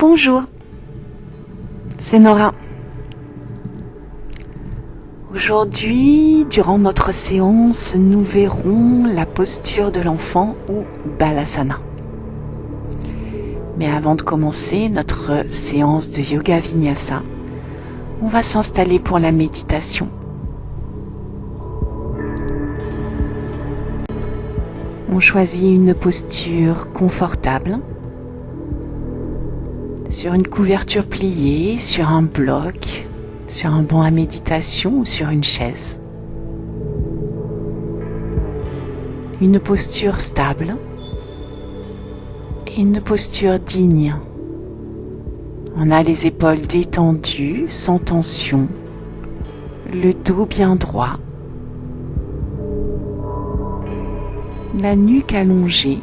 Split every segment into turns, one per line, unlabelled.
Bonjour, c'est Nora. Aujourd'hui, durant notre séance, nous verrons la posture de l'enfant ou Balasana. Mais avant de commencer notre séance de Yoga Vinyasa, on va s'installer pour la méditation. On choisit une posture confortable, sur une couverture pliée, sur un bloc, sur un banc à méditation ou sur une chaise. Une posture stable et une posture digne. On a les épaules détendues, sans tension, le dos bien droit, la nuque allongée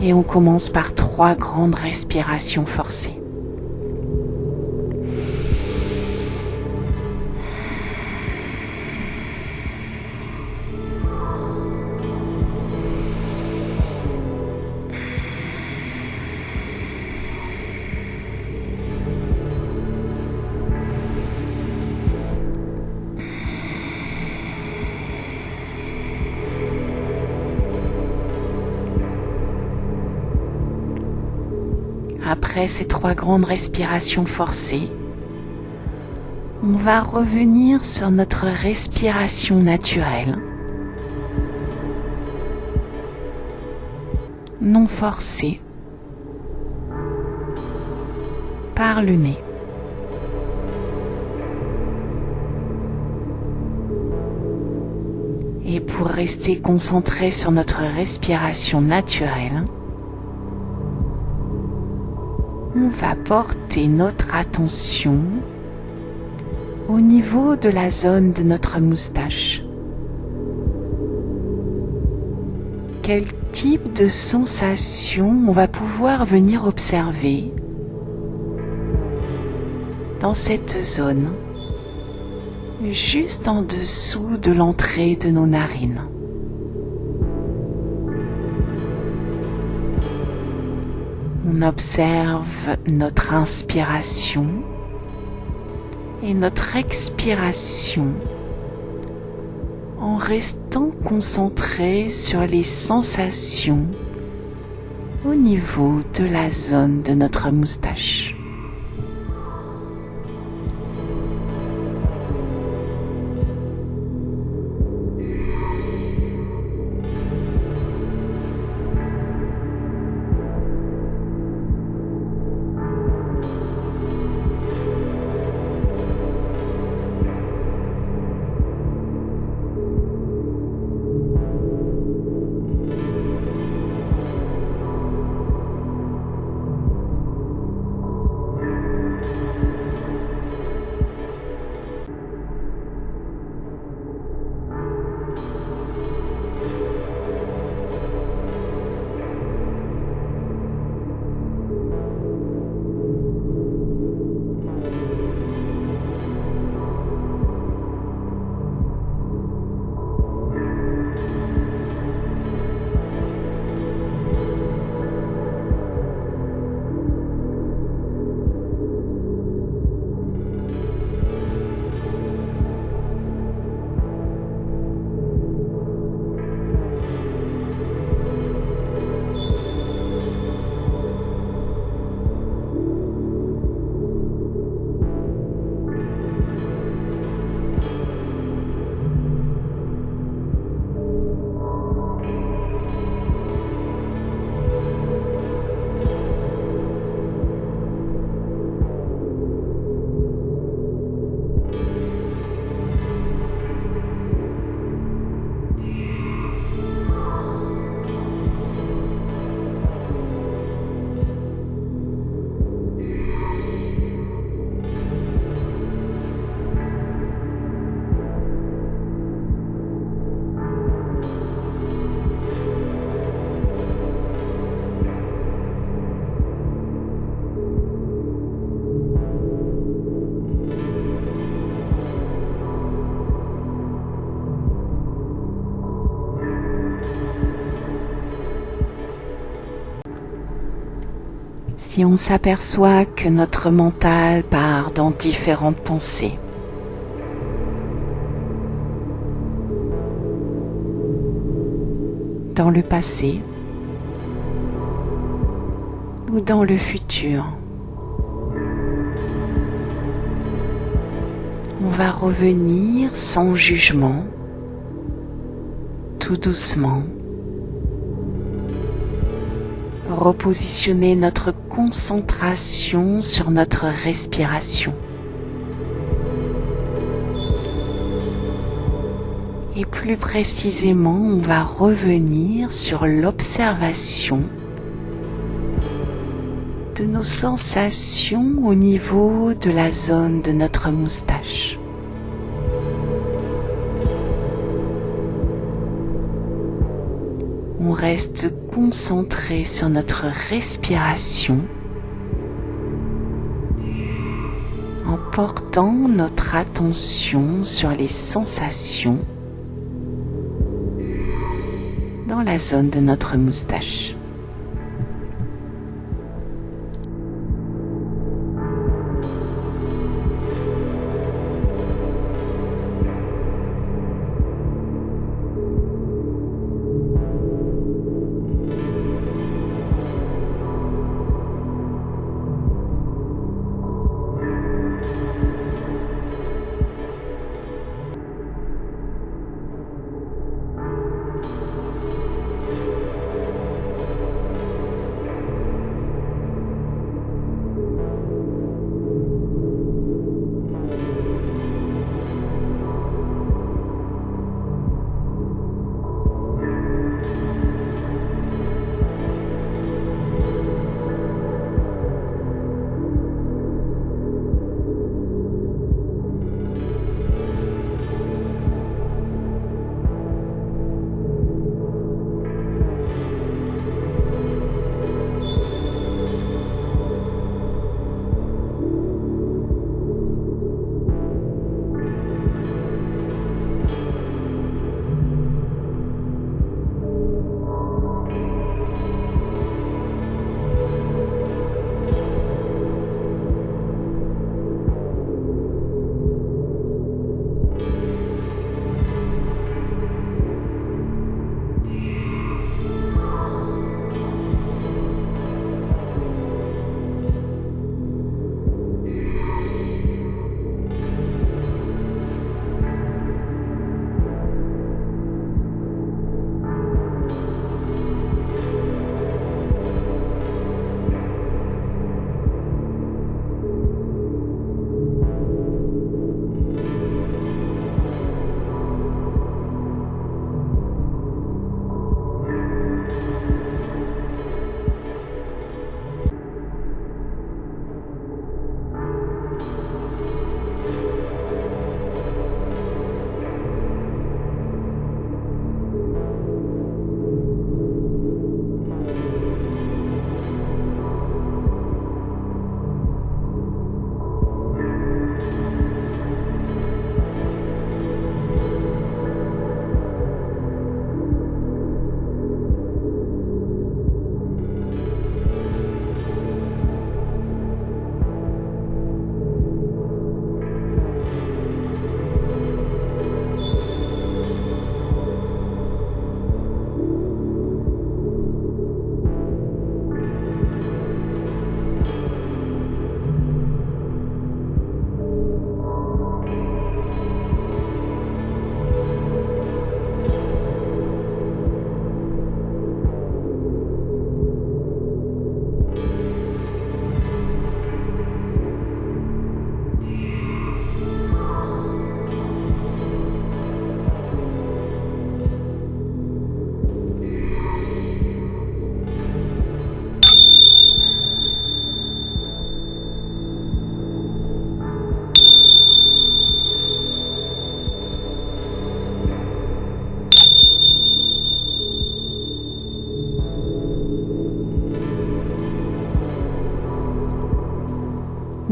et on commence par 3 grandes respirations forcées. Après ces 3 grandes respirations forcées, on va revenir sur notre respiration naturelle, non forcée, par le nez. Et pour rester concentré sur notre respiration naturelle, on va porter notre attention au niveau de la zone de notre moustache. Quel type de sensation on va pouvoir venir observer dans cette zone, juste en dessous de l'entrée de nos narines. On observe notre inspiration et notre expiration en restant concentré sur les sensations au niveau de la zone de notre moustache. Si on s'aperçoit que notre mental part dans différentes pensées, dans le passé ou dans le futur, on va revenir sans jugement, tout doucement, repositionner notre concentration sur notre respiration. Et plus précisément, on va revenir sur l'observation de nos sensations au niveau de la zone de notre moustache. On reste concentré sur notre respiration en portant notre attention sur les sensations dans la zone de notre moustache.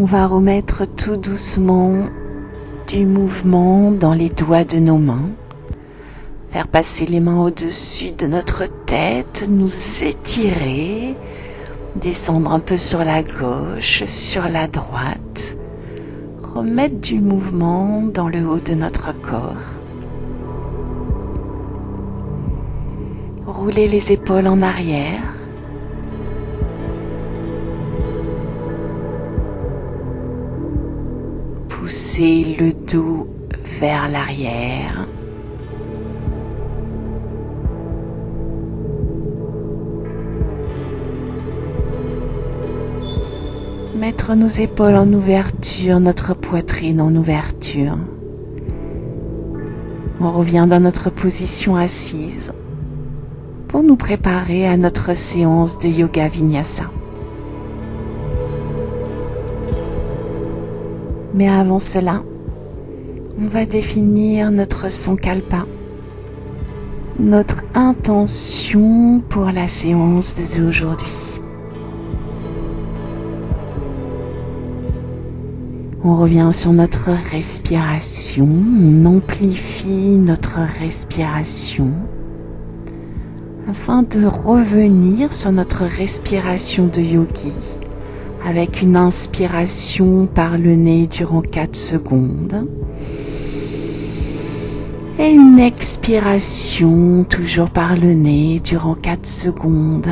On va remettre tout doucement du mouvement dans les doigts de nos mains. Faire passer les mains au-dessus de notre tête, nous étirer Descendre un peu sur la gauche, sur la droite. Remettre du mouvement dans le haut de notre corps. Rouler les épaules en arrière. Pousser le dos vers l'arrière. Mettre nos épaules en ouverture, notre poitrine en ouverture. On revient dans notre position assise pour nous préparer à notre séance de yoga vinyasa. Mais avant cela, on va définir notre sankalpa, notre intention pour la séance d'aujourd'hui. On revient sur notre respiration, on amplifie notre respiration afin de revenir sur notre respiration de yogi avec une inspiration par le nez durant 4 secondes et une expiration toujours par le nez durant 4 secondes.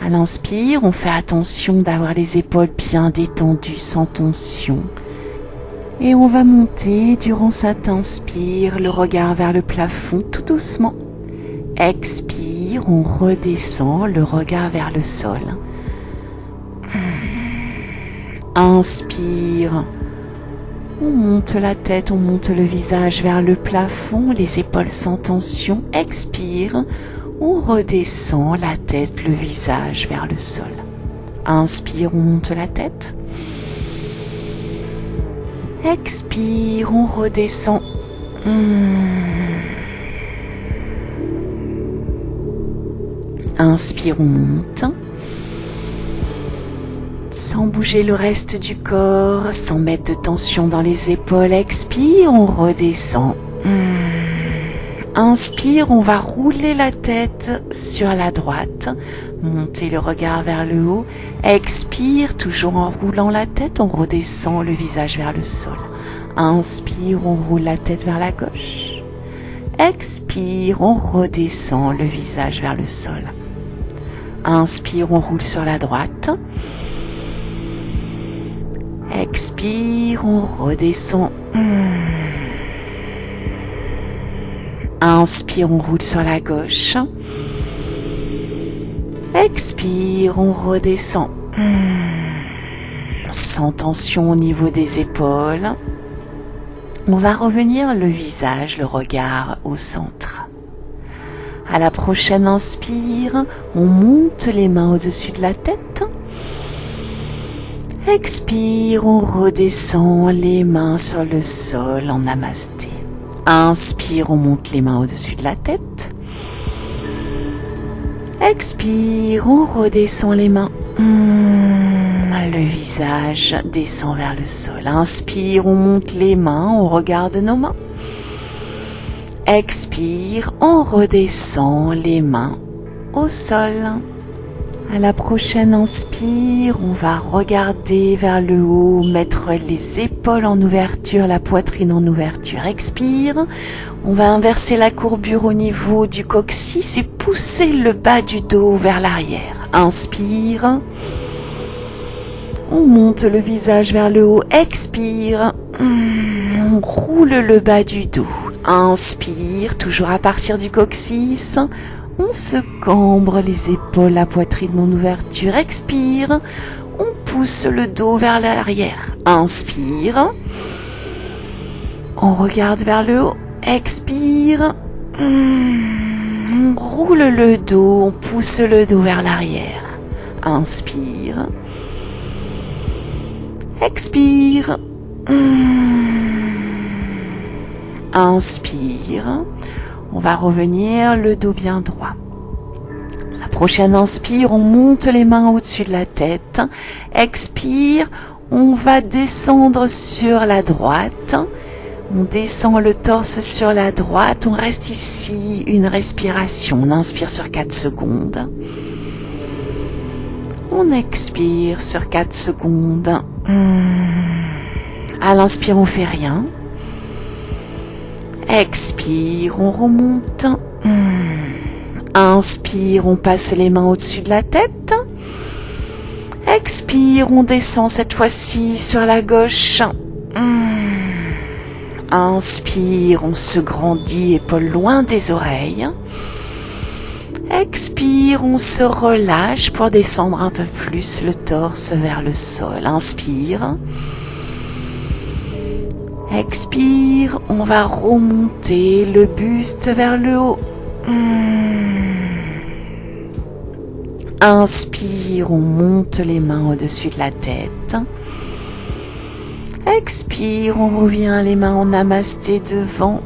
À l'inspire, on fait attention d'avoir les épaules bien détendues, sans tension. Et on va monter durant cette inspire, le regard vers le plafond tout doucement. Expire, on redescend, le regard vers le sol. Inspire, on monte la tête, on monte le visage vers le plafond, les épaules sans tension. Expire. On redescend la tête, le visage vers le sol. Inspire, on monte la tête. Expire, on redescend. Inspire, on monte. Sans bouger le reste du corps, sans mettre de tension dans les épaules. Expire, on redescend. Inspire, on va rouler la tête sur la droite, monter le regard vers le haut. Expire, toujours en roulant la tête, on redescend le visage vers le sol. Inspire, on roule la tête vers la gauche. Expire, on redescend le visage vers le sol. Inspire, on roule sur la droite. Expire, on redescend. Inspire, on roule sur la gauche. Expire, on redescend. Sans tension au niveau des épaules. On va revenir le visage, le regard au centre. À la prochaine inspire, on monte les mains au-dessus de la tête. Expire, on redescend les mains sur le sol en namasté. Inspire, on monte les mains au-dessus de la tête. Expire, on redescend les mains. Le visage descend vers le sol. Inspire, on monte les mains, on regarde nos mains. Expire, on redescend les mains au sol. À la prochaine inspire, on va regarder vers le haut, mettre les épaules en ouverture, la poitrine en ouverture. Expire, on va inverser la courbure au niveau du coccyx et pousser le bas du dos vers l'arrière. Inspire, on monte le visage vers le haut. Expire, on roule le bas du dos. Inspire, toujours à partir du coccyx. On se cambre les épaules, la poitrine en ouverture. Expire, on pousse le dos vers l'arrière. Inspire, on regarde vers le haut. Expire, on roule le dos, on pousse le dos vers l'arrière. Inspire, expire, inspire. On va revenir le dos bien droit. La prochaine inspire, on monte les mains au-dessus de la tête. Expire, on va descendre sur la droite. On descend le torse sur la droite, on reste ici une respiration. On inspire sur 4 secondes. On expire sur 4 secondes. À l'inspire, on fait rien. Expire, on remonte. Inspire, on passe les mains au-dessus de la tête. Expire, on descend cette fois-ci sur la gauche. Inspire, on se grandit, épaules loin des oreilles. Expire, on se relâche pour descendre un peu plus le torse vers le sol. Inspire. Expire, on va remonter le buste vers le haut. Inspire, on monte les mains au-dessus de la tête. Expire, on revient les mains en namasté devant.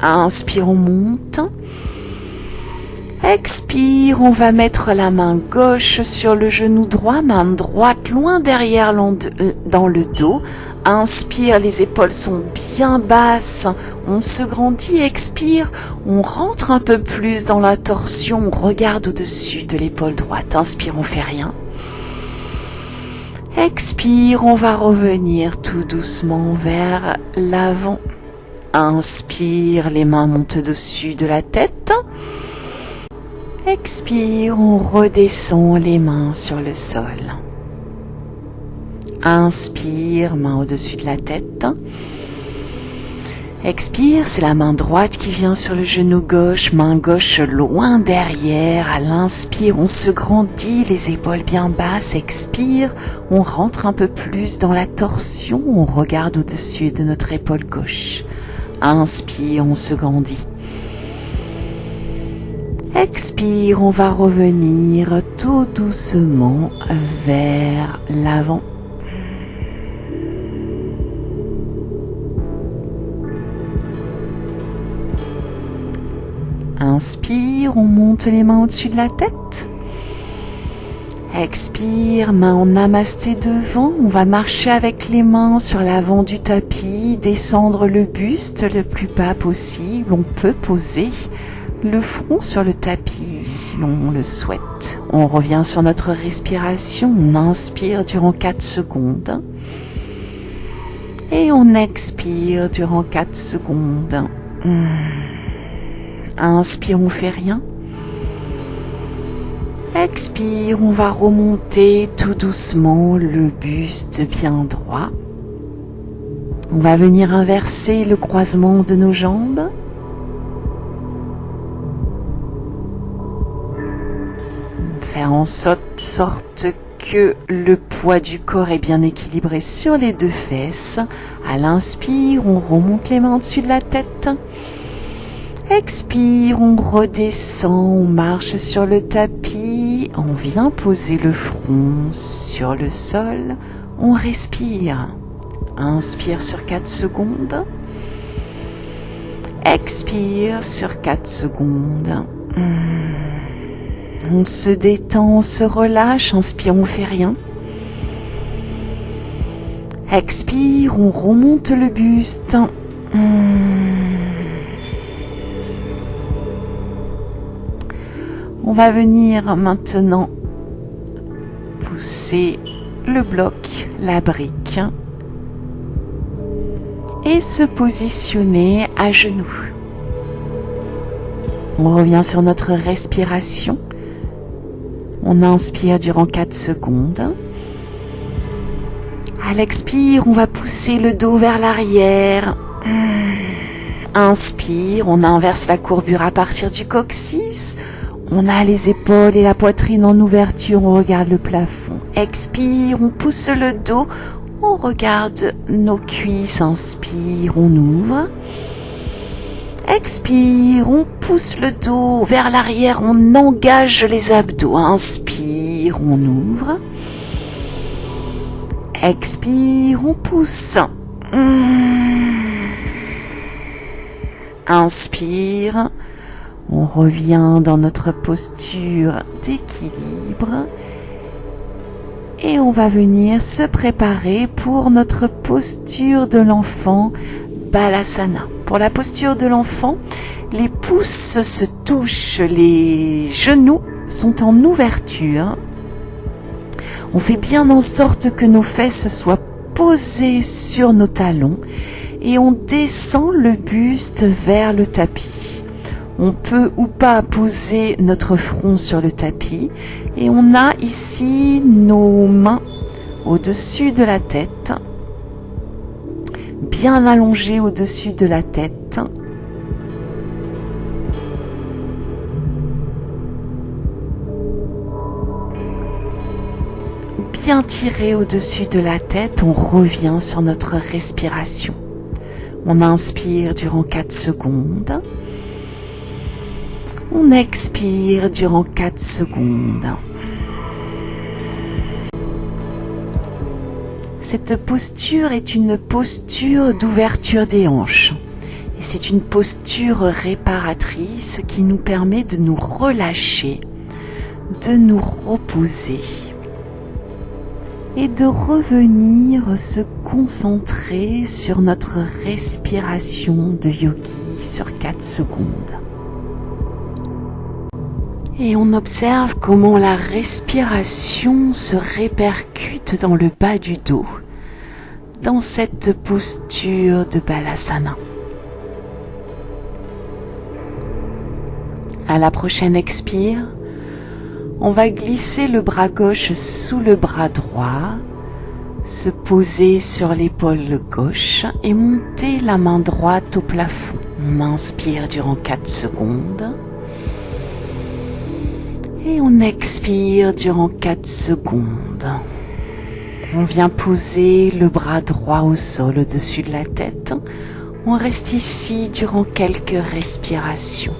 Inspire, on monte. Expire, on va mettre la main gauche sur le genou droit, main droite loin derrière dans le dos. Inspire, les épaules sont bien basses, on se grandit, expire, on rentre un peu plus dans la torsion, on regarde au-dessus de l'épaule droite. Inspire, on fait rien. Expire, on va revenir tout doucement vers l'avant. Inspire, les mains montent au-dessus de la tête. Expire, on redescend les mains sur le sol. Inspire, main au-dessus de la tête. Expire, c'est la main droite qui vient sur le genou gauche, main gauche loin derrière. À l'inspire, on se grandit, les épaules bien basses. Expire, on rentre un peu plus dans la torsion, on regarde au-dessus de notre épaule gauche. Inspire, on se grandit. Expire, on va revenir tout doucement vers l'avant. Inspire, on monte les mains au-dessus de la tête. Expire, main en namasté devant. On va marcher avec les mains sur l'avant du tapis, descendre le buste le plus bas possible. On peut poser le front sur le tapis si l'on le souhaite. On revient sur notre respiration. On inspire durant 4 secondes. Et on expire durant 4 secondes. Inspire, on fait rien. Expire, on va remonter tout doucement le buste bien droit. On va venir inverser le croisement de nos jambes. Faire en sorte que le poids du corps est bien équilibré sur les 2 fesses. À l'inspire, on remonte les mains au-dessus de la tête. Expire, on redescend, on marche sur le tapis, on vient poser le front sur le sol, on respire. Inspire sur 4 secondes. Expire sur 4 secondes. On se détend, on se relâche. Inspire, on fait rien. Expire, on remonte le buste. On va venir maintenant pousser le bloc, la brique et se positionner à genoux. On revient sur notre respiration. On inspire durant 4 secondes. À l'expire, on va pousser le dos vers l'arrière. Inspire, on inverse la courbure à partir du coccyx. On a les épaules et la poitrine en ouverture, on regarde le plafond. Expire, on pousse le dos, on regarde nos cuisses. Inspire, on ouvre. Expire, on pousse le dos vers l'arrière, on engage les abdos. Inspire, on ouvre. Expire, on pousse. Inspire. On revient dans notre posture d'équilibre Et on va venir se préparer pour notre posture de l'enfant, Balasana. Pour la posture de l'enfant, les pouces se touchent, les genoux sont en ouverture. On fait bien en sorte que nos fesses soient posées sur nos talons et on descend le buste vers le tapis. On peut ou pas poser notre front sur le tapis et on a ici nos mains au-dessus de la tête, bien allongées au-dessus de la tête. Bien tiré au-dessus de la tête, on revient sur notre respiration. On inspire durant 4 secondes. On expire durant 4 secondes. Cette posture est une posture d'ouverture des hanches. Et c'est une posture réparatrice qui nous permet de nous relâcher, de nous reposer et de revenir se concentrer sur notre respiration de yogi sur 4 secondes. Et on observe comment la respiration se répercute dans le bas du dos, dans cette posture de Balasana. À la prochaine expire, on va glisser le bras gauche sous le bras droit, se poser sur l'épaule gauche et monter la main droite au plafond. On inspire durant 4 secondes. Et on expire durant 4 secondes. On vient poser le bras droit au sol au-dessus de la tête. On reste ici durant quelques respirations.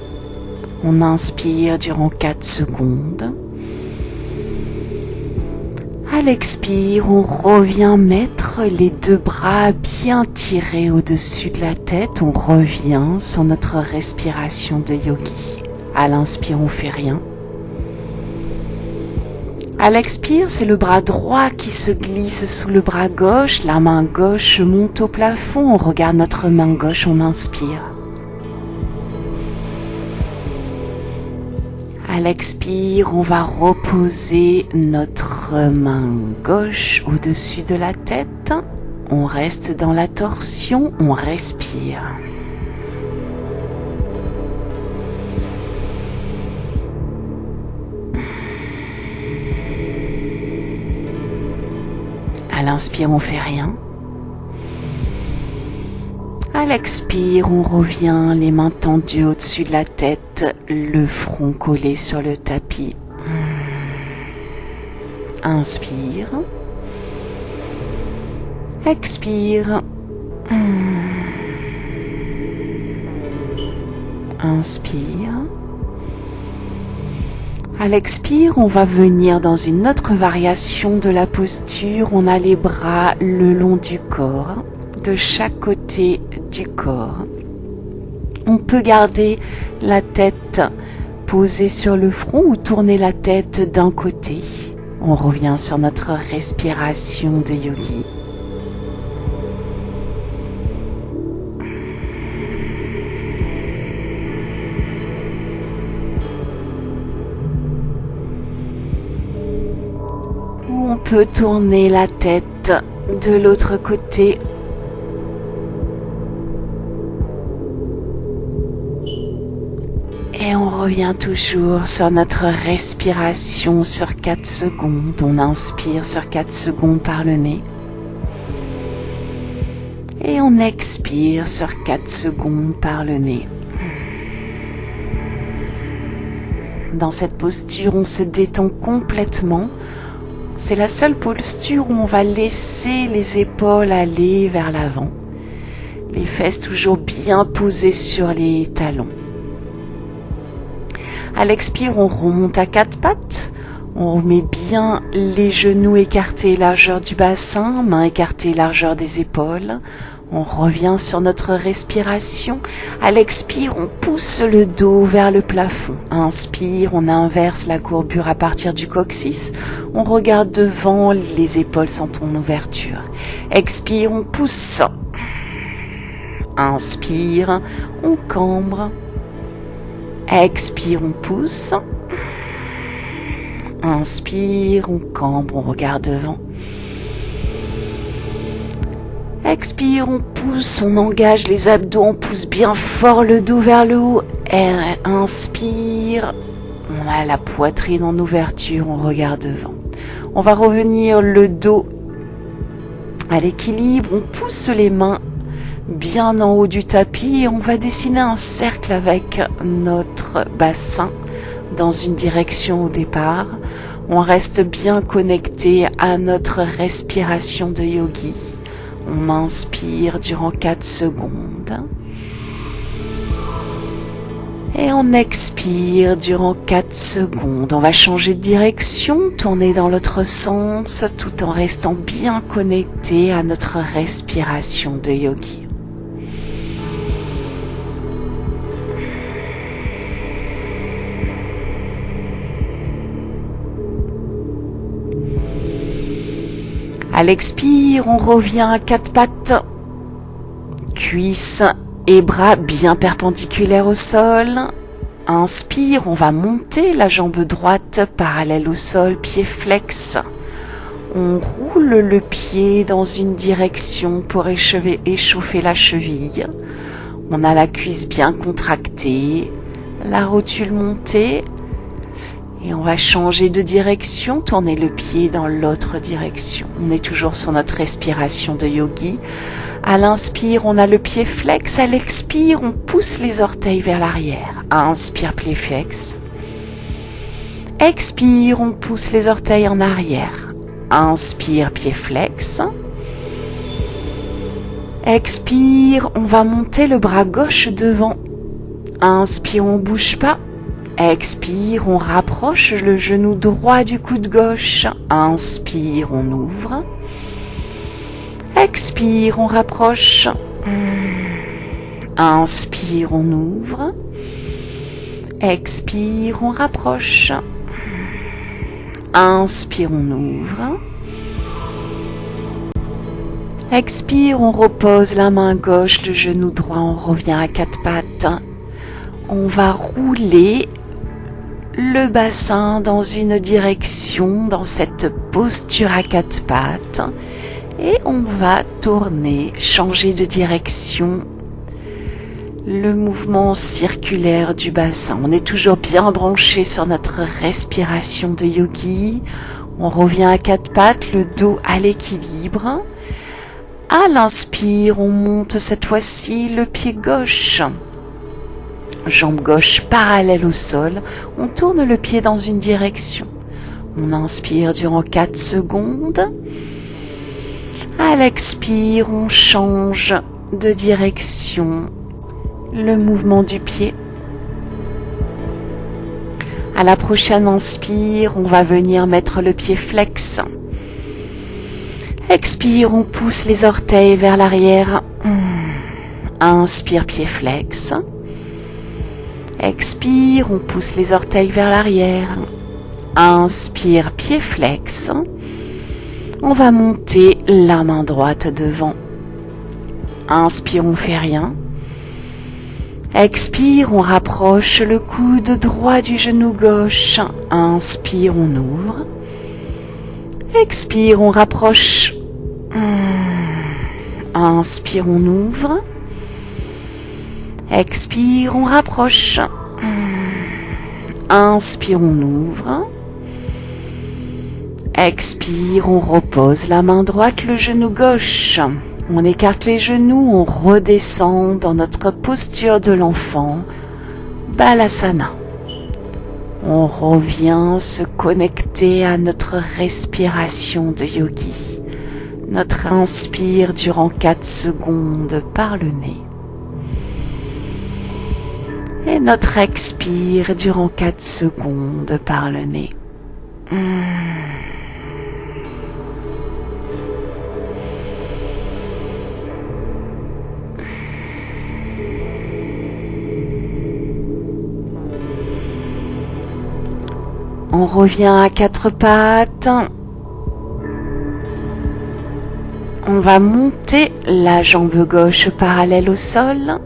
On inspire durant 4 secondes. À l'expire, on revient mettre les 2 bras bien tirés au-dessus de la tête. On revient sur notre respiration de yogi. À l'inspire, on fait rien. À l'expire, c'est le bras droit qui se glisse sous le bras gauche. La main gauche monte au plafond. On regarde notre main gauche, on inspire. À l'expire, on va reposer notre main gauche au-dessus de la tête. On reste dans la torsion, on respire. À l'inspire, on fait rien. À l'expire, on revient, les mains tendues au-dessus de la tête, le front collé sur le tapis. Inspire. Expire. Inspire. À l'expire, on va venir dans une autre variation de la posture. On a les bras le long du corps, de chaque côté du corps. On peut garder la tête posée sur le front ou tourner la tête d'un côté. On revient sur notre respiration de yogi. On peut tourner la tête de l'autre côté. Et on revient toujours sur notre respiration sur 4 secondes. On inspire sur 4 secondes par le nez. Et on expire sur 4 secondes par le nez. Dans cette posture, on se détend complètement. C'est la seule posture où on va laisser les épaules aller vers l'avant. Les fesses toujours bien posées sur les talons. À l'expire, on remonte à 4 pattes. On met bien les genoux écartés, largeur du bassin, mains écartées, largeur des épaules. On revient sur notre respiration. À l'expire, on pousse le dos vers le plafond. Inspire, on inverse la courbure à partir du coccyx. On regarde devant, les épaules sont en ouverture. Expire, on pousse. Inspire, on cambre. Expire, on pousse. Inspire, on cambre, on regarde devant. Expire, on pousse, on engage les abdos, on pousse bien fort le dos vers le haut. Inspire, on a la poitrine en ouverture, on regarde devant. On va revenir le dos à l'équilibre, on pousse les mains bien en haut du tapis et on va dessiner un cercle avec notre bassin dans une direction au départ. On reste bien connecté à notre respiration de yogi. On inspire durant 4 secondes. Et on expire durant 4 secondes. On va changer de direction, tourner dans l'autre sens, tout en restant bien connecté à notre respiration de yogi. À l'expire, on revient à 4 pattes, cuisses et bras bien perpendiculaires au sol. Inspire, on va monter la jambe droite parallèle au sol, pied flex. On roule le pied dans une direction pour échauffer la cheville. On a la cuisse bien contractée, la rotule montée. Et on va changer de direction, tourner le pied dans l'autre direction. On est toujours sur notre respiration de yogi. À l'inspire, on a le pied flex. À l'expire, on pousse les orteils vers l'arrière. Inspire, pied flex. Expire, on pousse les orteils en arrière. Inspire, pied flex. Expire, on va monter le bras gauche devant. Inspire, on ne bouge pas. Expire, on rapproche le genou droit du coude gauche. Inspire, on ouvre. Expire, on rapproche. Inspire, on ouvre. Expire, on rapproche. Inspire, on ouvre. Expire, on repose la main gauche, le genou droit, on revient à 4 pattes. On va rouler le bassin dans une direction, dans cette posture à 4 pattes. Et on va tourner, changer de direction. Le mouvement circulaire du bassin. On est toujours bien branché sur notre respiration de yogi. On revient à 4 pattes, le dos à l'équilibre. À l'inspire, on monte cette fois-ci le pied gauche. Jambe gauche parallèle au sol, on tourne le pied dans une direction. On inspire durant 4 secondes. À l'expire, on change de direction. Le mouvement du pied. À la prochaine inspire, on va venir mettre le pied flex. Expire, on pousse les orteils vers l'arrière. Inspire, pied flex. Expire, on pousse les orteils vers l'arrière. Inspire, pied flex. On va monter la main droite devant. Inspire, on fait rien. Expire, on rapproche le coude droit du genou gauche. Inspire, on ouvre. Expire, on rapproche. Inspire, on ouvre. Expire, on rapproche. Inspire, on ouvre. Expire, on repose la main droite, le genou gauche. On écarte les genoux, on redescend dans notre posture de l'enfant, Balasana. On revient se connecter à notre respiration de yogi. Notre inspire durant 4 secondes par le nez. Et notre expire durant 4 secondes par le nez. On revient à quatre pattes. On va monter la jambe gauche parallèle au sol.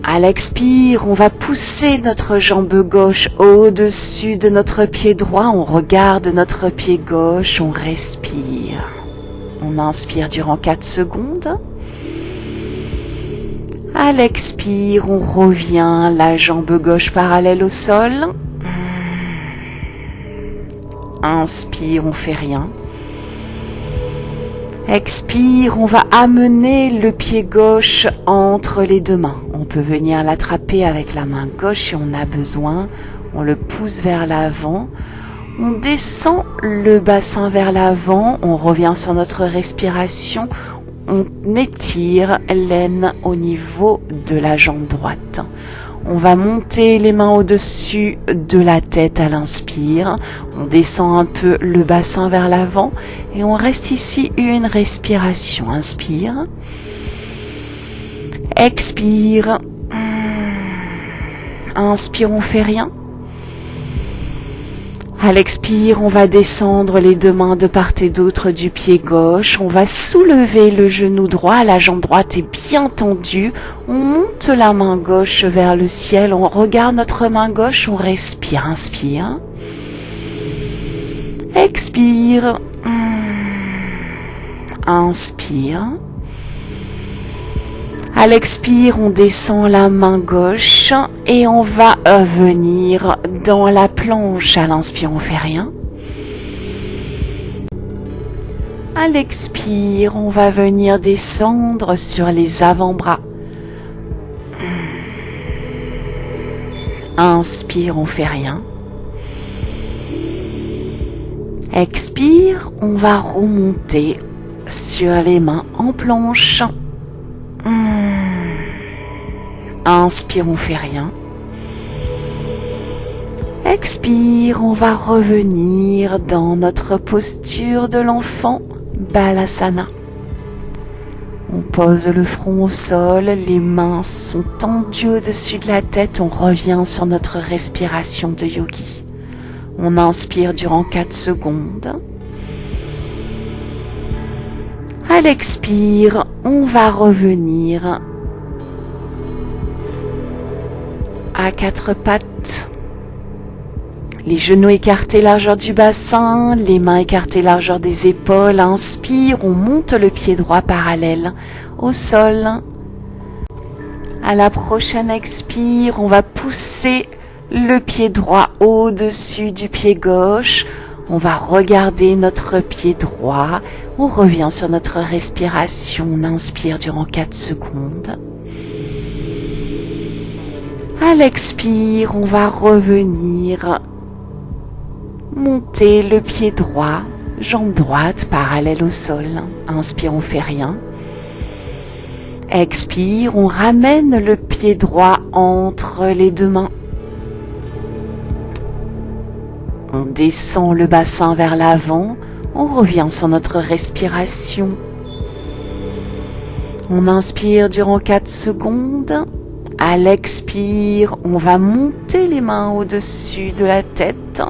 À l'expire, on va pousser notre jambe gauche au-dessus de notre pied droit. On regarde notre pied gauche, on respire. On inspire durant 4 secondes. À l'expire, on revient la jambe gauche parallèle au sol. Inspire, on fait rien. Expire, on va amener le pied gauche entre les deux mains. On peut venir l'attraper avec la main gauche si on a besoin. On le pousse vers l'avant. On descend le bassin vers l'avant. On revient sur notre respiration. On étire l'aine au niveau de la jambe droite. On va monter les mains au-dessus de la tête à l'inspire. On descend un peu le bassin vers l'avant et on reste ici une respiration. Inspire. Expire. Inspire, on fait rien. À l'expire, on va descendre les deux mains de part et d'autre du pied gauche. On va soulever le genou droit, la jambe droite est bien tendue. On monte la main gauche vers le ciel, on regarde notre main gauche, on respire, inspire. Expire. Inspire. À l'expire, on descend la main gauche et on va venir dans la planche. À l'inspire, on fait rien. À l'expire, on va venir descendre sur les avant-bras. Inspire, on fait rien. Expire, on va remonter sur les mains en planche. Inspire, on fait rien. Expire, on va revenir dans notre posture de l'enfant, Balasana. On pose le front au sol, les mains sont tendues au-dessus de la tête, on revient sur notre respiration de yogi. On inspire durant 4 secondes. À l'expire, on va revenir à 4 pattes. Les genoux écartés largeur du bassin, les mains écartées largeur des épaules. Inspire, on monte le pied droit parallèle au sol. À la prochaine expire, on va pousser le pied droit au-dessus du pied gauche. On va regarder notre pied droit. On revient sur notre respiration. On inspire durant 4 secondes. À l'expire, on va revenir monter le pied droit, jambe droite parallèle au sol. Inspire, on fait rien. Expire, on ramène le pied droit entre les deux mains. On descend le bassin vers l'avant. On revient sur notre respiration. On inspire durant 4 secondes. À l'expire, on va monter les mains au-dessus de la tête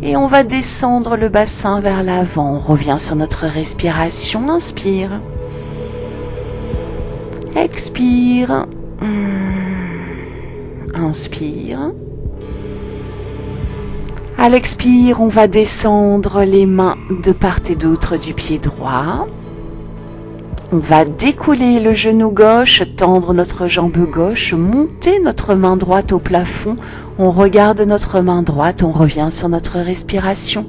et on va descendre le bassin vers l'avant. On revient sur notre respiration. Inspire. Expire. Inspire. À l'expire, on va descendre les mains de part et d'autre du pied droit. On va découler le genou gauche, tendre notre jambe gauche, monter notre main droite au plafond. On regarde notre main droite, on revient sur notre respiration.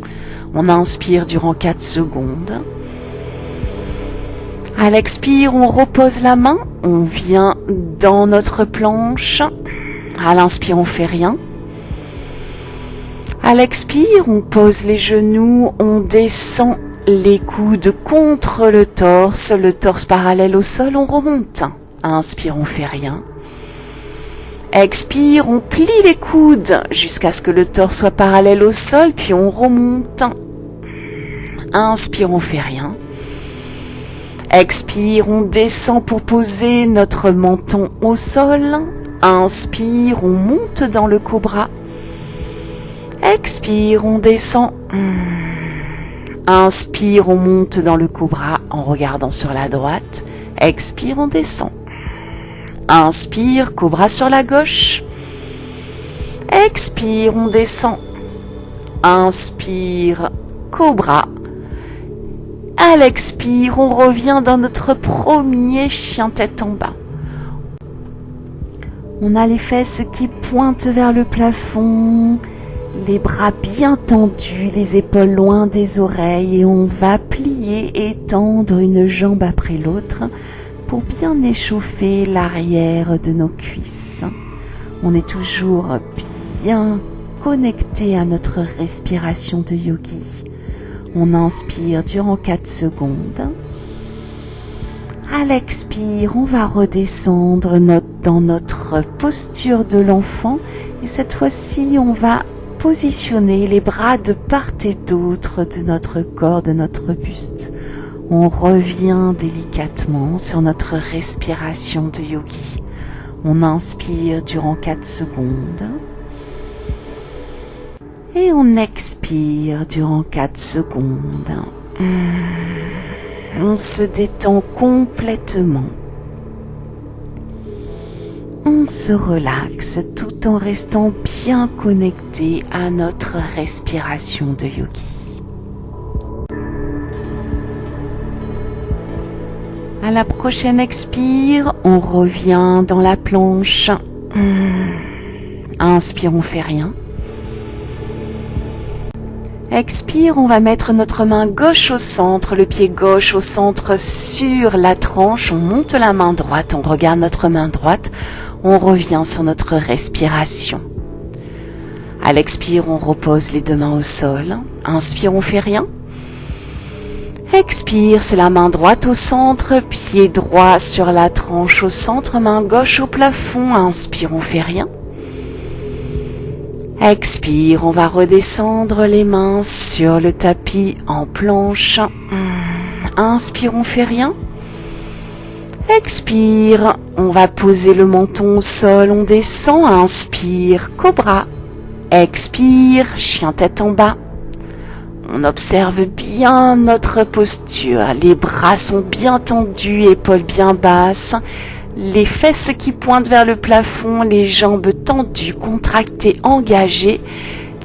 On inspire durant 4 secondes. À l'expire, on repose la main, on vient dans notre planche. À l'inspire, on fait rien. À l'expire, on pose les genoux, on descend les coudes contre le torse parallèle au sol, on remonte. Inspire, on fait rien. Expire, on plie les coudes jusqu'à ce que le torse soit parallèle au sol, puis on remonte. Inspire, on fait rien. Expire, on descend pour poser notre menton au sol. Inspire, on monte dans le cobra. Expire, on descend. Inspire, on monte dans le cobra en regardant sur la droite. Expire, on descend. Inspire, cobra sur la gauche. Expire, on descend. Inspire, cobra. À l'expire, on revient dans notre premier chien tête en bas. On a les fesses qui pointent vers le plafond, les bras bien tendus, les épaules loin des oreilles et on va plier et tendre une jambe après l'autre pour bien échauffer l'arrière de nos cuisses. On est toujours bien connecté à notre respiration de yogi. On inspire durant 4 secondes. À l'expire, on va redescendre dans notre posture de l'enfant et cette fois-ci, on va positionner les bras de part et d'autre de notre corps, de notre buste. On revient délicatement sur notre respiration de yogi. On inspire durant 4 secondes. Et on expire durant 4 secondes. On se détend complètement. On se relaxe tout en restant bien connecté à notre respiration de yogi. À la prochaine expire, on revient dans la planche. Inspire, on fait rien. Expire, on va mettre notre main gauche au centre, le pied gauche au centre sur la tranche. On monte la main droite, on regarde notre main droite. On revient sur notre respiration. À l'expire, on repose les 2 mains au sol. Inspire, on fait rien. Expire, c'est la main droite au centre, pied droit sur la tranche au centre, main gauche au plafond. Inspire, on fait rien. Expire, on va redescendre les mains sur le tapis en planche. Inspire, on fait rien. Expire, on va poser le menton au sol, on descend. Inspire, cobra. Expire, chien tête en bas. On observe bien notre posture. Les bras sont bien tendus, épaules bien basses. Les fesses qui pointent vers le plafond, les jambes tendues, contractées, engagées,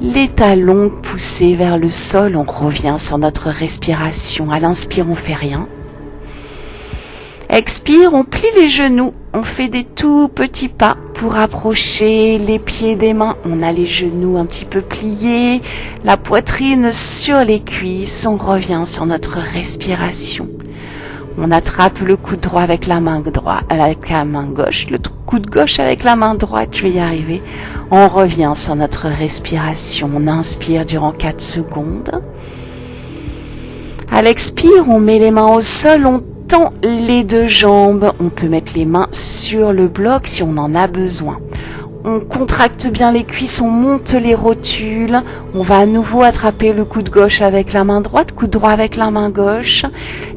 les talons poussés vers le sol. On revient sur notre respiration. À l'inspire, on fait rien. Expire, on plie les genoux. On fait des tout petits pas pour approcher les pieds des mains. On a les genoux un petit peu pliés, la poitrine sur les cuisses. On revient sur notre respiration. On attrape le coude droit avec la main gauche, le coude gauche avec la main droite, je vais y arriver. On revient sur notre respiration. On inspire durant 4 secondes. À l'expire, on met les mains au sol, on tend les 2 jambes. On peut mettre les mains sur le bloc si on en a besoin. On contracte bien les cuisses, on monte les rotules. On va à nouveau attraper le coude gauche avec la main droite, coude droit avec la main gauche.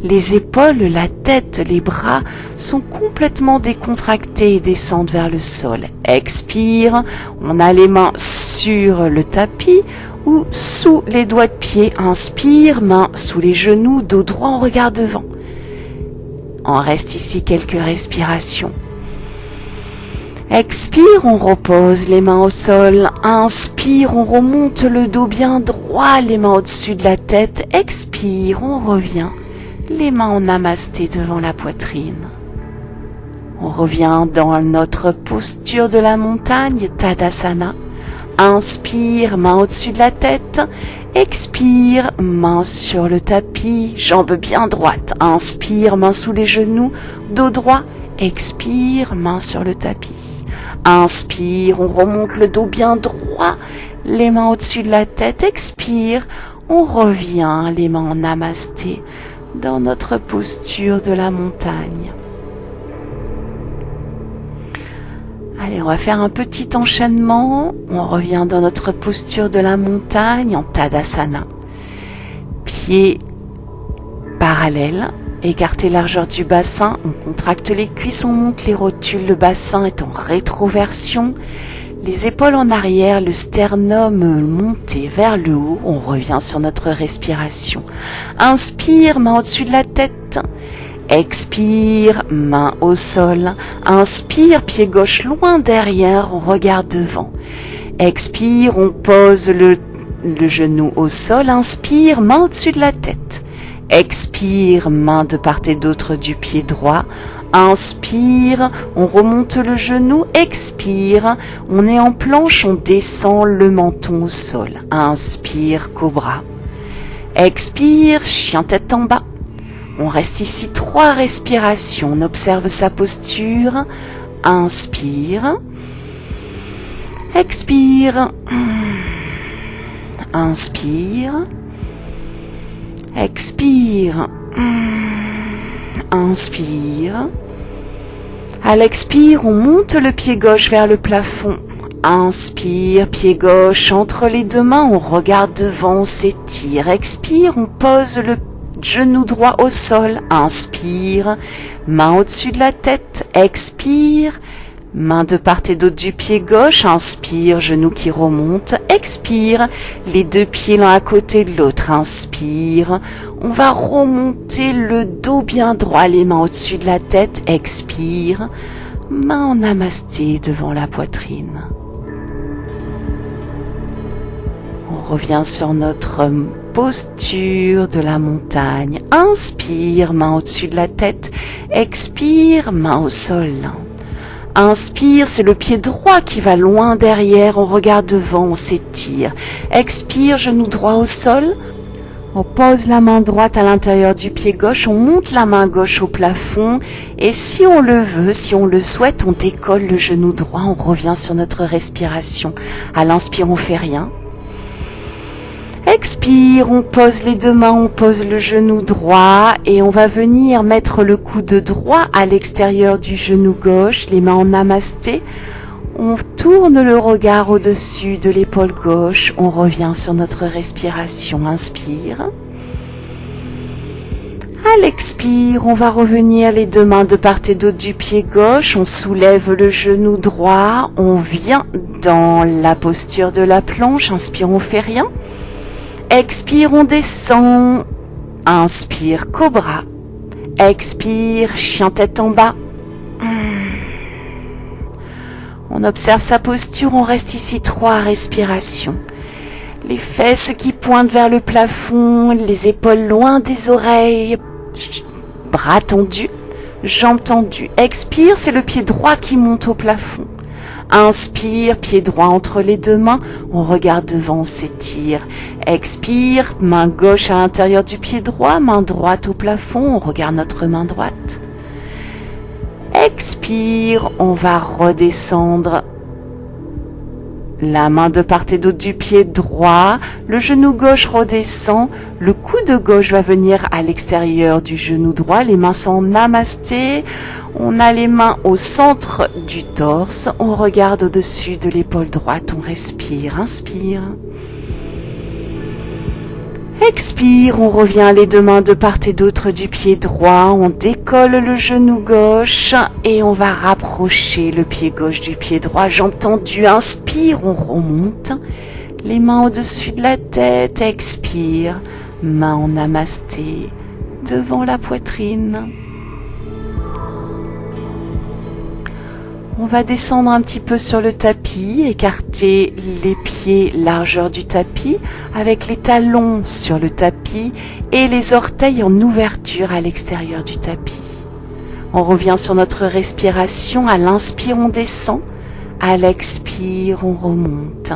Les épaules, la tête, les bras sont complètement décontractés et descendent vers le sol. Expire, on a les mains sur le tapis ou sous les doigts de pied. Inspire, main sous les genoux, dos droit, on regarde devant. On reste ici quelques respirations. Expire, on repose les mains au sol. Inspire, on remonte le dos bien droit, les mains au-dessus de la tête. Expire, on revient, les mains en namasté devant la poitrine. On revient dans notre posture de la montagne, Tadasana. Inspire, main au-dessus de la tête. Expire, main sur le tapis, jambes bien droites. Inspire, main sous les genoux, dos droit. Expire, main sur le tapis. Inspire, on remonte le dos bien droit, les mains au-dessus de la tête. Expire, on revient, les mains en namasté, dans notre posture de la montagne. Allez, on va faire un petit enchaînement. On revient dans notre posture de la montagne en Tadasana. Pieds parallèle. Écartez largeur du bassin, on contracte les cuisses, on monte les rotules, le bassin est en rétroversion. Les épaules en arrière, le sternum monté vers le haut, on revient sur notre respiration. Inspire, main au-dessus de la tête. Expire, main au sol. Inspire, pied gauche loin derrière, on regarde devant. Expire, on pose le genou au sol. Inspire, main au-dessus de la tête. Expire, main de part et d'autre du pied droit. Inspire, on remonte le genou. Expire, on est en planche, on descend le menton au sol. Inspire, cobra. Expire, chien tête en bas. On reste ici 3 respirations. On observe sa posture. Inspire. Expire. Inspire. Expire. Inspire. À l'expire, on monte le pied gauche vers le plafond. Inspire, pied gauche entre les deux mains, on regarde devant, on s'étire. Expire, on pose le genou droit au sol. Inspire, main au-dessus de la tête. Expire, main de part et d'autre du pied gauche. Inspire, genou qui remonte. Expire, les 2 pieds l'un à côté de l'autre. Inspire, on va remonter le dos bien droit, les mains au-dessus de la tête. Expire, main en namasté devant la poitrine. On revient sur notre posture de la montagne. Inspire, main au-dessus de la tête. Expire, main au sol. Inspire, c'est le pied droit qui va loin derrière. On regarde devant, on s'étire. Expire, genou droit au sol. On pose la main droite à l'intérieur du pied gauche. On monte la main gauche au plafond. Et si on le veut, si on le souhaite, on décolle le genou droit. On revient sur notre respiration. À l'inspire, on fait rien. Expire, on pose les 2 mains, on pose le genou droit et on va venir mettre le coude droit à l'extérieur du genou gauche, les mains en namasté. On tourne le regard au-dessus de l'épaule gauche, on revient sur notre respiration. Inspire. À l'expire, on va revenir les 2 mains de part et d'autre du pied gauche, on soulève le genou droit, on vient dans la posture de la planche. Inspire, on fait rien. Expire, on descend. Inspire, cobra. Expire, chien tête en bas. On observe sa posture, on reste ici 3 respirations. Les fesses qui pointent vers le plafond, les épaules loin des oreilles, bras tendus, jambes tendues. Expire, c'est le pied droit qui monte au plafond. Inspire, pied droit entre les 2 mains, on regarde devant, on s'étire. Expire, main gauche à l'intérieur du pied droit, main droite au plafond, on regarde notre main droite. Expire, on va redescendre. La main de part et d'autre du pied droit, le genou gauche redescend, le coude gauche va venir à l'extérieur du genou droit, les mains sont en namasté, on a les mains au centre du torse, on regarde au-dessus de l'épaule droite, on respire, inspire. Expire, on revient les 2 mains de part et d'autre du pied droit, on décolle le genou gauche et on va rapprocher le pied gauche du pied droit, jambes tendues. Inspire, on remonte, les mains au-dessus de la tête. Expire, main en namasté devant la poitrine. On va descendre un petit peu sur le tapis, écarter les pieds largeur du tapis avec les talons sur le tapis et les orteils en ouverture à l'extérieur du tapis. On revient sur notre respiration. À l'inspire, on descend. À l'expire, on remonte.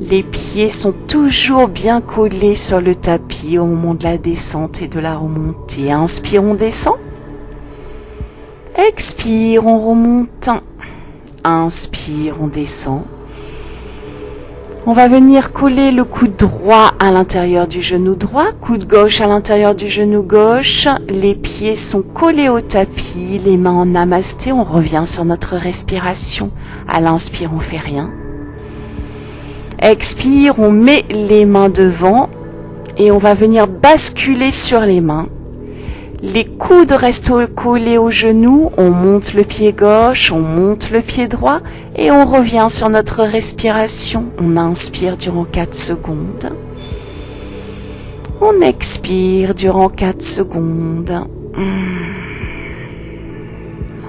Les pieds sont toujours bien collés sur le tapis au moment de la descente et de la remontée. Inspire, on descend. Expire, on remonte. Inspire, on descend. On va venir coller le coude droit à l'intérieur du genou droit, coude gauche à l'intérieur du genou gauche. Les pieds sont collés au tapis, les mains en namasté. On revient sur notre respiration. À l'inspire, on fait rien. Expire, on met les mains devant Et on va venir basculer sur les mains. Les coudes restent collés aux genoux, on monte le pied gauche, on monte le pied droit et on revient sur notre respiration. On inspire durant 4 secondes. On expire durant 4 secondes.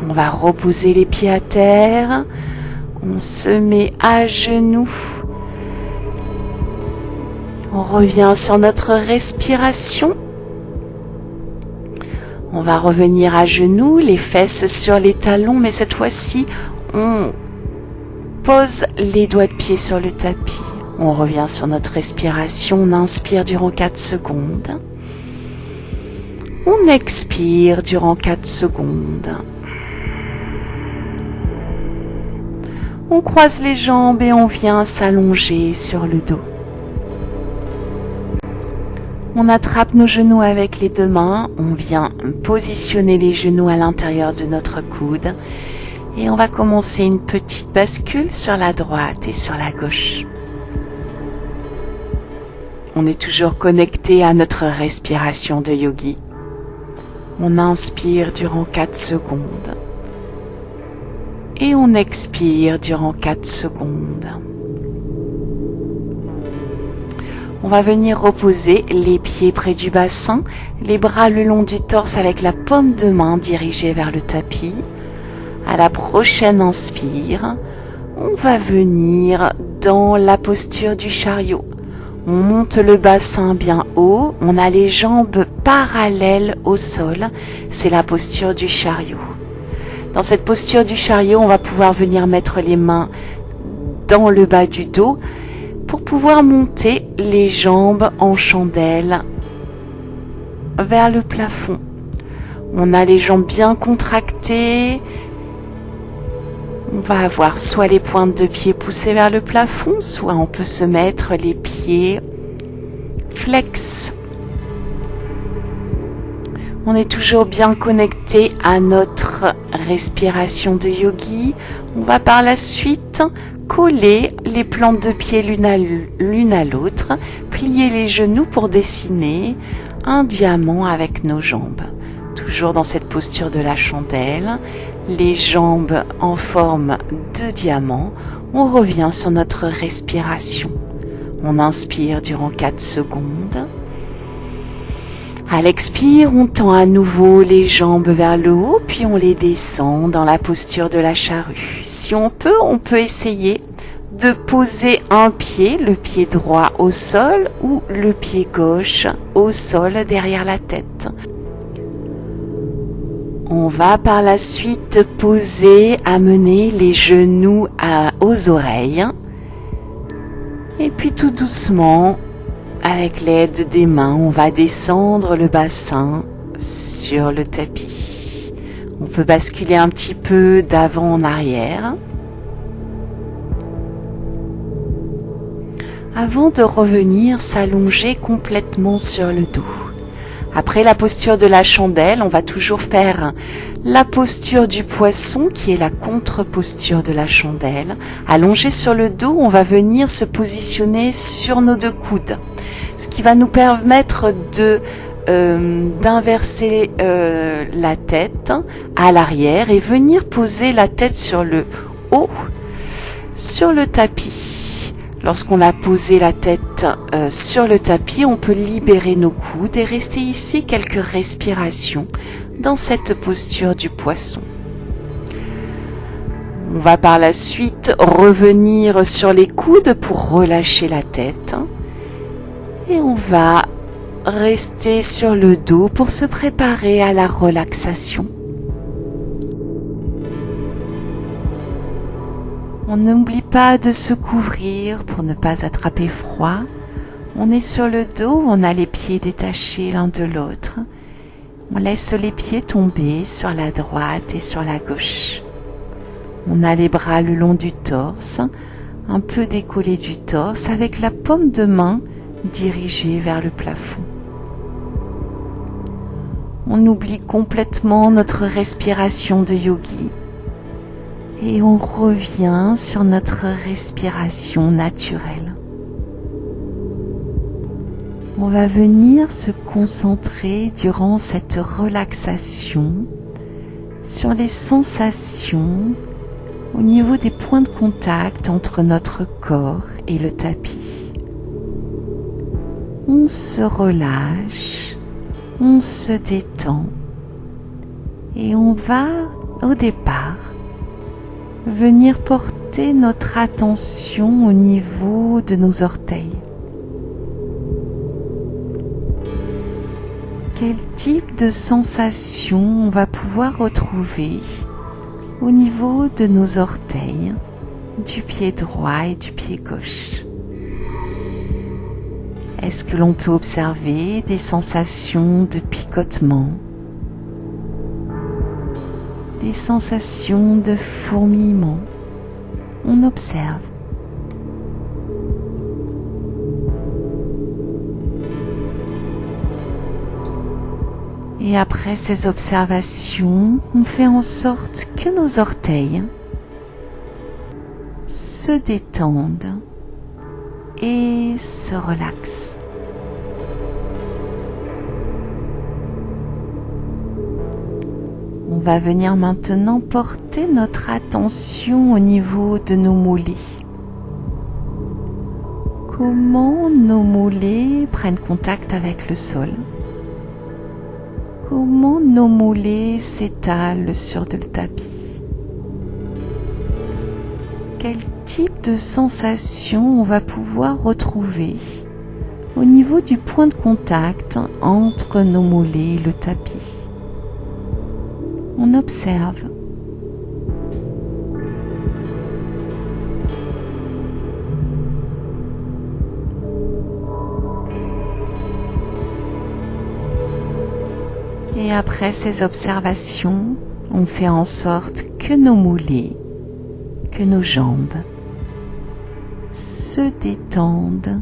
On va reposer les pieds à terre. On se met à genoux. On revient sur notre respiration. On va revenir à genoux, les fesses sur les talons, mais cette fois-ci, on pose les doigts de pied sur le tapis. On revient sur notre respiration, on inspire durant 4 secondes. On expire durant 4 secondes. On croise les jambes et on vient s'allonger sur le dos. On attrape nos genoux avec les 2 mains, on vient positionner les genoux à l'intérieur de notre coude et on va commencer une petite bascule sur la droite et sur la gauche. On est toujours connecté à notre respiration de yogi. On inspire durant 4 secondes et on expire durant 4 secondes. On va venir reposer les pieds près du bassin, les bras le long du torse avec la paume de main dirigée vers le tapis. À la prochaine inspire, on va venir dans la posture du chariot. On monte le bassin bien haut, on a les jambes parallèles au sol, c'est la posture du chariot. Dans cette posture du chariot, on va pouvoir venir mettre les mains dans le bas du dos pour pouvoir monter les jambes en chandelle vers le plafond. On a les jambes bien contractées. On va avoir soit les pointes de pied poussées vers le plafond, soit on peut se mettre les pieds flex. On est toujours bien connecté à notre respiration de yogi. On va par la suite coller les plantes de pied l'une à l'autre, plier les genoux pour dessiner un diamant avec nos jambes. Toujours dans cette posture de la chandelle, les jambes en forme de diamant. On revient sur notre respiration. On inspire durant 4 secondes. À l'expire, on tend à nouveau les jambes vers le haut, puis on les descend dans la posture de la charrue. Si on peut essayer de poser un pied, le pied droit au sol ou le pied gauche au sol derrière la tête. On va par la suite amener les genoux aux oreilles. Et puis tout doucement, avec l'aide des mains, on va descendre le bassin sur le tapis. On peut basculer un petit peu d'avant en arrière. Avant de revenir s'allonger complètement sur le dos. Après la posture de la chandelle, on va toujours faire la posture du poisson qui est la contre-posture de la chandelle. Allongé sur le dos, on va venir se positionner sur nos 2 coudes. Ce qui va nous permettre d'inverser la tête à l'arrière et venir poser la tête sur le haut, sur le tapis. Lorsqu'on a posé la tête sur le tapis, on peut libérer nos coudes et rester ici quelques respirations dans cette posture du poisson. On va par la suite revenir sur les coudes pour relâcher la tête. Et on va rester sur le dos pour se préparer à la relaxation. On n'oublie pas de se couvrir pour ne pas attraper froid. On est sur le dos, on a les pieds détachés l'un de l'autre. On laisse les pieds tomber sur la droite et sur la gauche. On a les bras le long du torse, un peu décollés du torse avec la paume de main dirigée vers le plafond. On oublie complètement notre respiration de yogi. Et on revient sur notre respiration naturelle. On va venir se concentrer durant cette relaxation sur les sensations au niveau des points de contact entre notre corps et le tapis. On se relâche, on se détend et on va au départ venir porter notre attention au niveau de nos orteils. Quel type de sensation on va pouvoir retrouver au niveau de nos orteils, du pied droit et du pied gauche? Est-ce que l'on peut observer des sensations de picotement, des sensations de fourmillement? On observe. Et après ces observations, on fait en sorte que nos orteils se détendent et se relaxent. On va venir maintenant porter notre attention au niveau de nos mollets. Comment nos mollets prennent contact avec le sol? Comment nos mollets s'étalent sur le tapis? Quel type de sensation on va pouvoir retrouver au niveau du point de contact entre nos mollets et le tapis? On observe. Et après ces observations, on fait en sorte que nos mollets, que nos jambes se détendent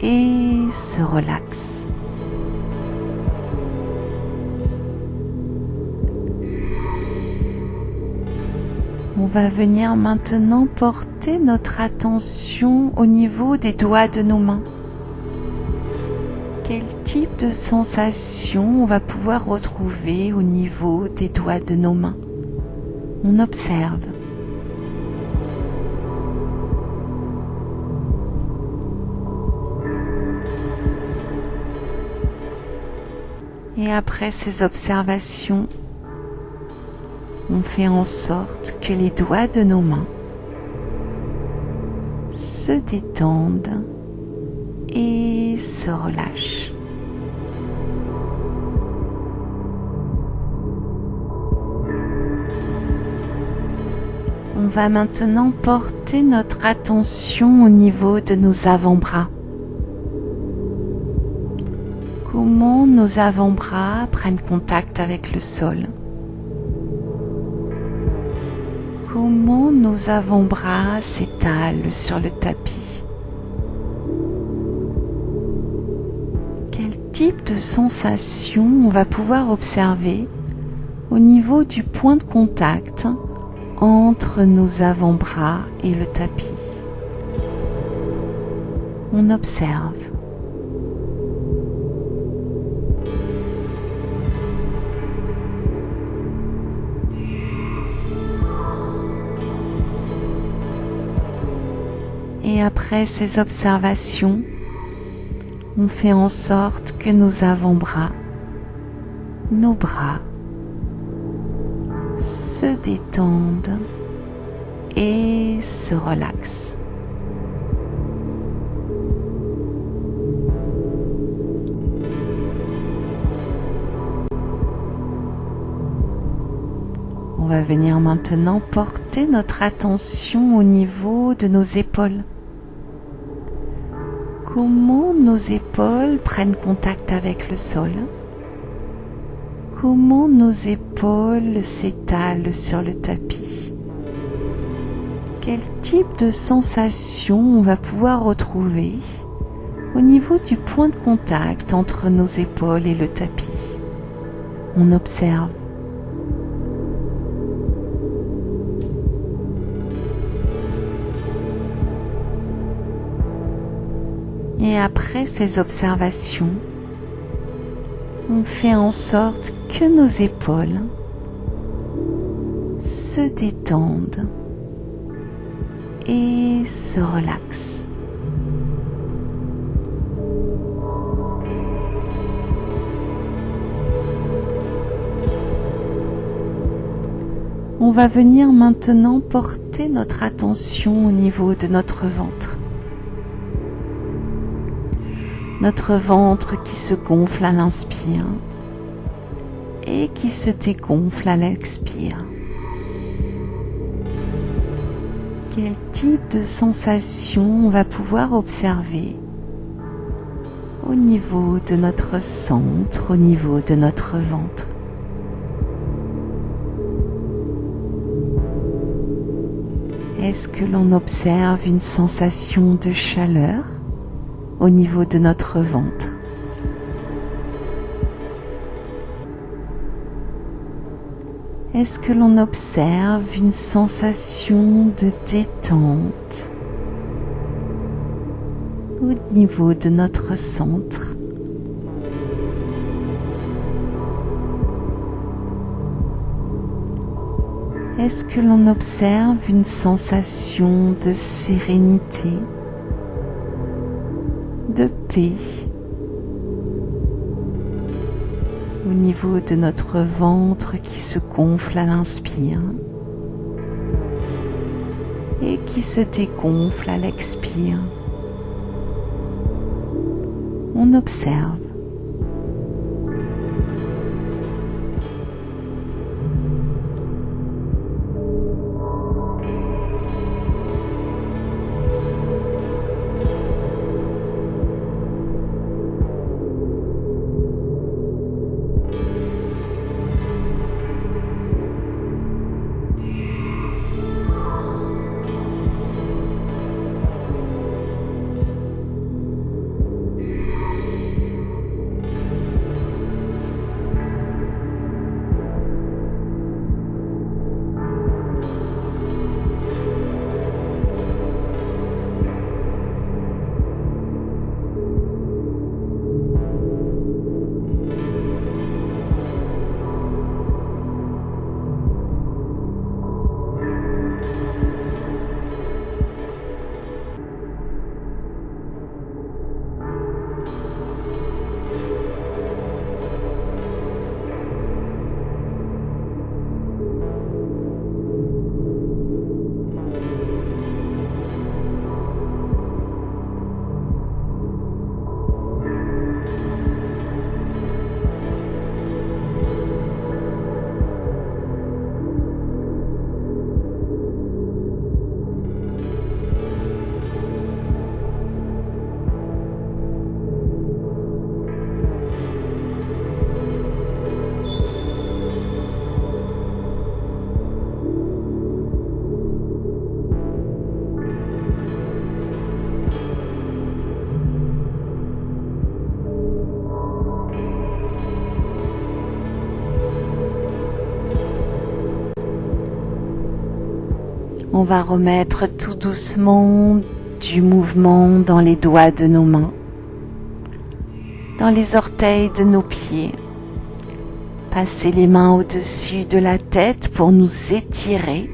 et se relaxent. On va venir maintenant porter notre attention au niveau des doigts de nos mains. Quel type de sensation on va pouvoir retrouver au niveau des doigts de nos mains? On observe. Et après ces observations, on fait en sorte que les doigts de nos mains se détendent et se relâchent. On va maintenant porter notre attention au niveau de nos avant-bras. Comment nos avant-bras prennent contact avec le sol? Comment nos avant-bras s'étalent sur le tapis? Quel type de sensation on va pouvoir observer au niveau du point de contact entre nos avant-bras et le tapis? On observe. Et après ces observations, on fait en sorte que nos avant-bras, nos bras, se détendent et se relaxent. On va venir maintenant porter notre attention au niveau de nos épaules. Comment nos épaules prennent contact avec le sol? Comment nos épaules s'étalent sur le tapis? Quel type de sensation on va pouvoir retrouver au niveau du point de contact entre nos épaules et le tapis? On observe. Et après ces observations, on fait en sorte que nos épaules se détendent et se relaxent. On va venir maintenant porter notre attention au niveau de notre ventre. Notre ventre qui se gonfle à l'inspire et qui se dégonfle à l'expire. Quel type de sensation on va pouvoir observer au niveau de notre centre, au niveau de notre ventre? Est-ce que l'on observe une sensation de chaleur au niveau de notre ventre? Est-ce que l'on observe une sensation de détente au niveau de notre centre? Est-ce que l'on observe une sensation de sérénité, de paix au niveau de notre ventre qui se gonfle à l'inspire et qui se dégonfle à l'expire? On observe. On va remettre tout doucement du mouvement dans les doigts de nos mains, dans les orteils de nos pieds. Passer les mains au-dessus de la tête pour nous étirer.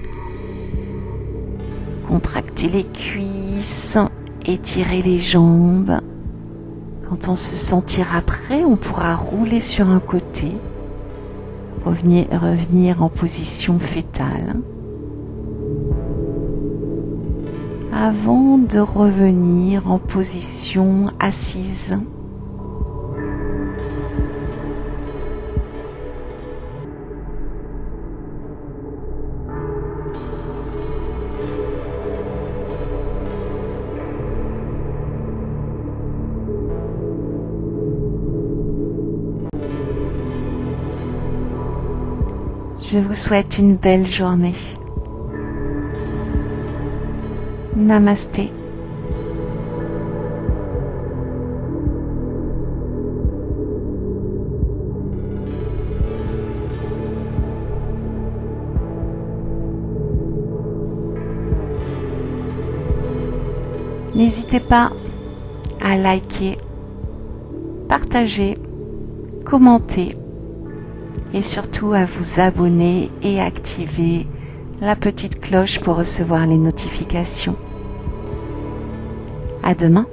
Contracter les cuisses, étirer les jambes. Quand on se sentira prêt, on pourra rouler sur un côté, revenir en position fétale. Avant de revenir en position assise. Je vous souhaite une belle journée. Namasté. N'hésitez pas à liker, partager, commenter et surtout à vous abonner et activer la petite cloche pour recevoir les notifications. À demain!